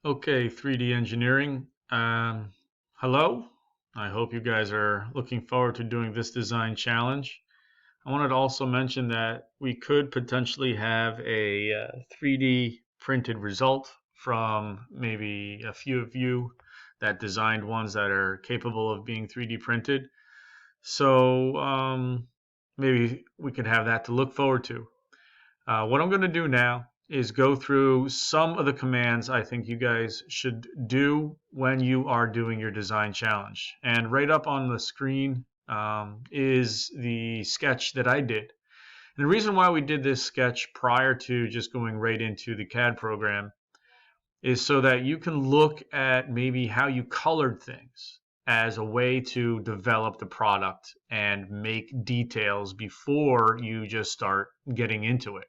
Okay, 3D engineering. Hello. I hope you guys are looking forward to doing this design challenge. I wanted to also mention that we could potentially have a 3D printed result from maybe a few of you that designed ones that are capable of being 3D printed. So maybe we could have that to look forward to. What I'm going to do now is go through some of the commands I think you guys should do when you are doing your design challenge. And right up on the screen is the sketch that I did. And the reason why we did this sketch prior to just going right into the CAD program is so that you can look at maybe how you colored things as a way to develop the product and make details before you just start getting into it.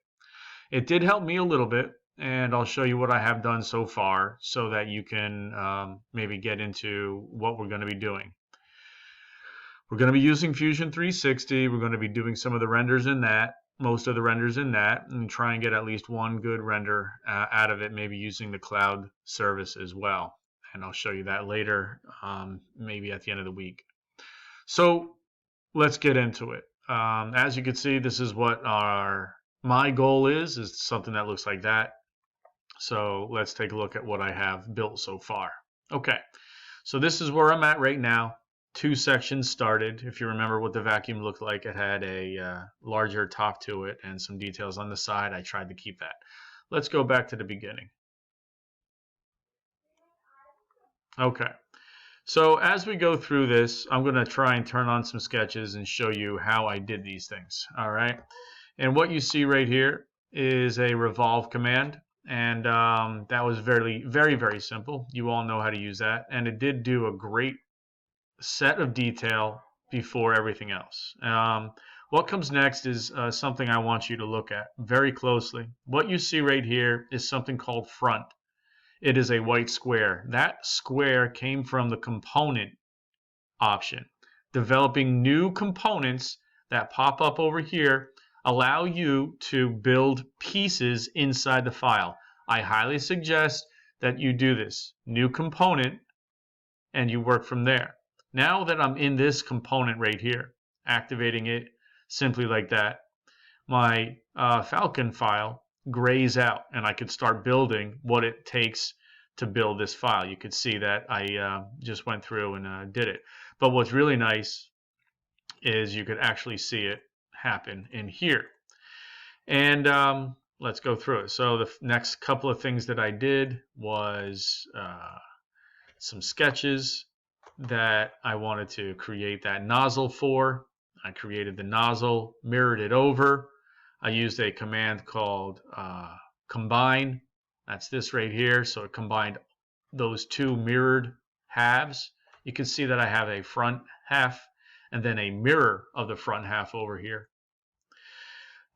It did help me a little bit, and I'll show you what I have done so far so that you can maybe get into what we're going to be doing. We're going to be using Fusion360. We're going to be doing some of the renders in that, most of the renders in that, and try and get at least one good render out of it, maybe using the cloud service as well. And I'll show you that later, maybe at the end of the week. So let's get into it. As you can see, this is what my goal is something that looks like that. So let's take a look at what I have built so far. Okay, so this is where I'm at right now. 2 sections started. If you remember what the vacuum looked like, it had a larger top to it and some details on the side. I tried to keep that. Let's go back to the beginning. Okay, so as we go through this, I'm going to try and turn on some sketches and show you how I did these things. All right, and what you see right here is a Revolve command. And that was very, very, very simple. You all know how to use that. And it did do a great set of detail before everything else. What comes next is something I want you to look at very closely. What you see right here is something called front. It is a white square. That square came from the component option. Developing new components that pop up over here allow you to build pieces inside the file. I highly suggest that you do this. New component, and you work from there. Now that I'm in this component right here, activating it simply like that, my Falcon file grays out, and I could start building what it takes to build this file. You could see that I just went through and did it. But what's really nice is you could actually see it happen in here. And let's go through it. So the next couple of things that I did was some sketches that I wanted to create that nozzle for. I created the nozzle, mirrored it over. I used a command called combine. That's this right here. So it combined those two mirrored halves. You can see that I have a front half and then a mirror of the front half over here.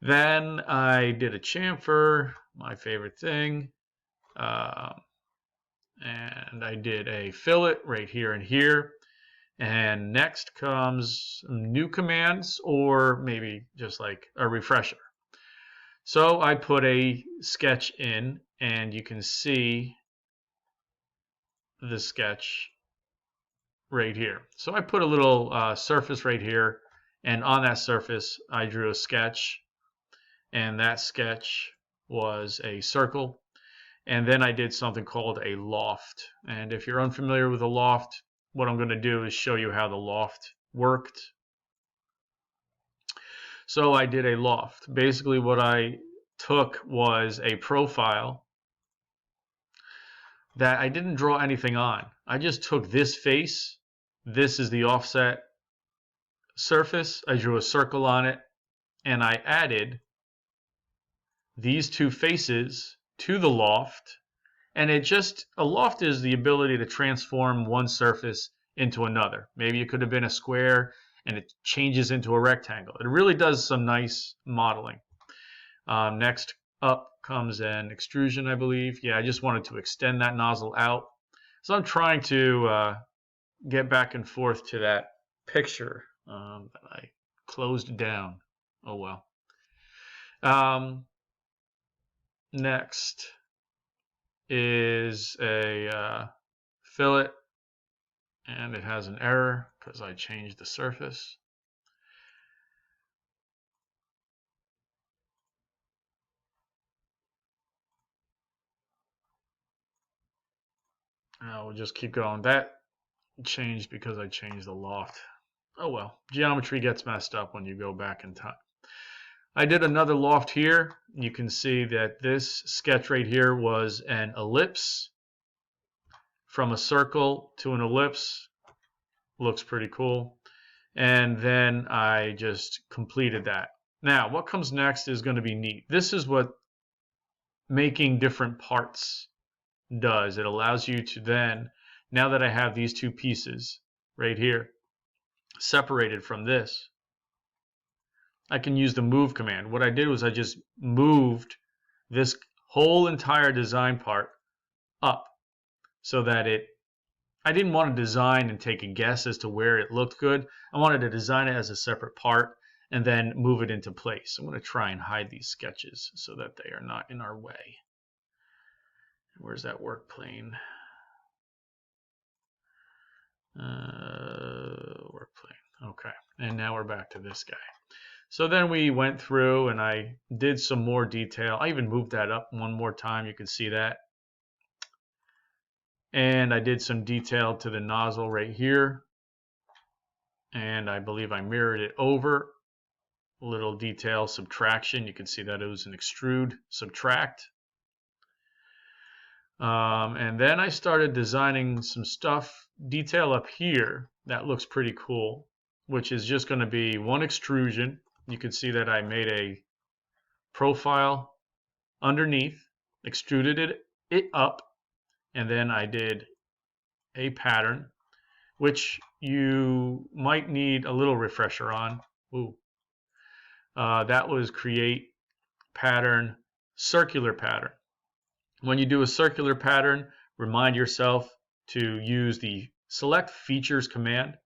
Then I did a chamfer, my favorite thing. And I did a fillet right here and here. And next comes new commands, or maybe just like a refresher. So I put a sketch in, and you can see the sketch right here. So I put a little surface right here, and on that surface I drew a sketch, and that sketch was a circle. And then I did something called a loft. And if you're unfamiliar with a loft, what I'm going to do is show you how the loft worked. So I did a loft. Basically what I took was a profile that I didn't draw anything on. I just took this face. This is the offset surface. I drew a circle on it, and I added these two faces to the loft. And a loft is the ability to transform one surface into another. Maybe it could have been a square and it changes into a rectangle. It really does some nice modeling. Next up comes an extrusion, I believe. Yeah, I just wanted to extend that nozzle out. So I'm trying to get back and forth to that picture that I closed down. Oh well. Next is a fillet, and it has an error because I changed the surface. We'll just keep going. That changed because I changed the loft. Oh well, geometry gets messed up when you go back in time. I did another loft here. You can see that this sketch right here was an ellipse. From a circle to an ellipse. Looks pretty cool. And then I just completed that. Now, what comes next is going to be neat. This is what making different parts does. It allows you to then, now that I have these two pieces right here separated from this, I can use the move command. What I did was I just moved this whole entire design part up so that I didn't want to design and take a guess as to where it looked good. I wanted to design it as a separate part and then move it into place. I'm going to try and hide these sketches so that they are not in our way. Where's that work plane? Work plane. Okay. And now we're back to this guy. So then we went through and I did some more detail. I even moved that up one more time. You can see that. And I did some detail to the nozzle right here. And I believe I mirrored it over. A little detail subtraction. You can see that it was an extrude subtract. And then I started designing some stuff, detail up here that looks pretty cool, which is just going to be one extrusion. You can see that I made a profile underneath, extruded it up, and then I did a pattern, which you might need a little refresher on. Ooh. That was create pattern, circular pattern. When you do a circular pattern, remind yourself to use the select features command,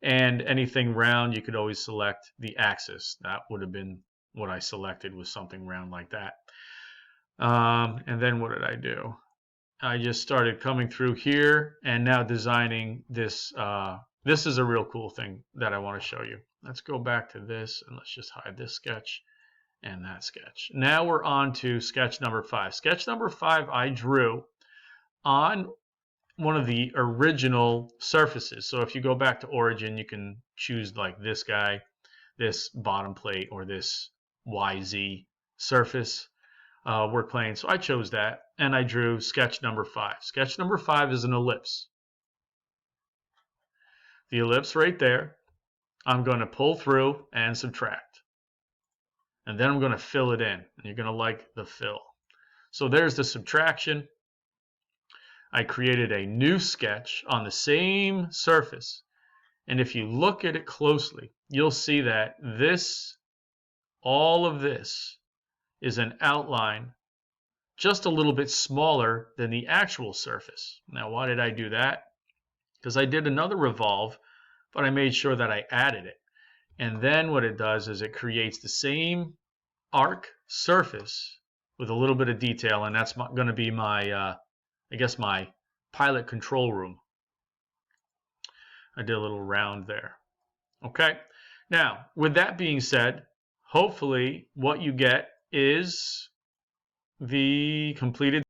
and anything round you could always select the axis. That would have been what I selected, was something round like that. And then what did I do? I just started coming through here and now designing this. This is a real cool thing that I want to show you. Let's go back to this and let's just hide this sketch and that sketch. Now we're on to sketch number 5. Sketch number 5 I drew on one of the original surfaces. So if you go back to origin, you can choose like this guy, this bottom plate, or this YZ surface work plane. So I chose that and I drew sketch number 5. Sketch number 5 is an ellipse. The ellipse right there, I'm going to pull through and subtract. And then I'm going to fill it in. And you're going to like the fill. So there's the subtraction. I created a new sketch on the same surface. And if you look at it closely, you'll see that all of this is an outline just a little bit smaller than the actual surface. Now, why did I do that? Because I did another revolve, but I made sure that I added it. And then what it does is it creates the same arc surface with a little bit of detail, and that's going to be my, I guess, my pilot control room. I did a little round there. Okay. Now, with that being said, hopefully what you get is the completed